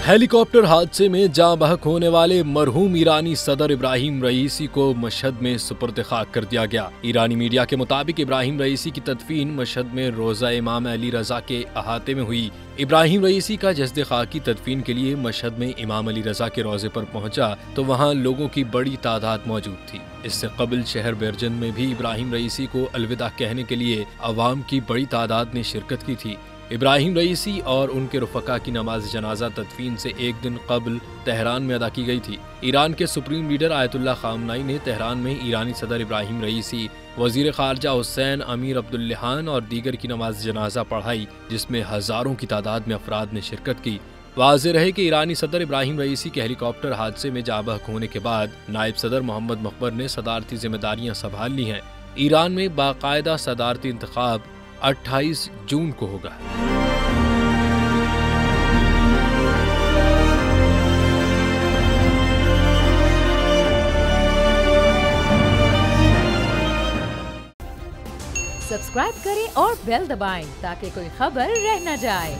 Helicopter हादसे में जाँ बहक होने वाले मरहूम ईरानी सदर इब्राहिम रईसी को मशहद में सुपुर्द खाक कर दिया गया। ईरानी मीडिया के मुताबिक इब्राहिम रईसी की तदफीन मशहद में रोज़ा इमाम अली रजा के अहाते में हुई। इब्राहिम रईसी का जस्द खाक की तदफीन के लिए मशहद में इमाम अली रजा के रोज़े पर पहुंचा तो वहां लोगों की बड़ी तादाद मौजूद थी। इससे कबल शहर बेरजन में भी इब्राहिम रईसी को अलविदा कहने के लिए अवाम की बड़ी तादाद ने शिरकत की थी। इब्राहिम रईसी और उनके रुफका की नमाज जनाजा तदफीन से एक दिन कबल तेहरान में अदा की गई थी। ईरान के सुप्रीम लीडर आयतुल्लाह खामनाई ने तेहरान में ईरानी सदर इब्राहिम रईसी, वजीर खारजा हुसैन अमीर अब्दुल्लाहान और दीगर की नमाज जनाजा पढ़ाई, जिसमें हजारों की तादाद में अफराद ने शिरकत की। वाज़ेह रहे कि ईरानी सदर इब्राहिम रईसी के हेलीकॉप्टर हादसे में जाँ बहक होने के बाद नायब सदर मोहम्मद मकबर ने सदारती जिम्मेदारियां संभाल ली हैं। ईरान में बाकायदा सदारती इंतखाब 28 जून को होगा। सब्सक्राइब करें और बेल दबाएं ताकि कोई खबर रह न जाए।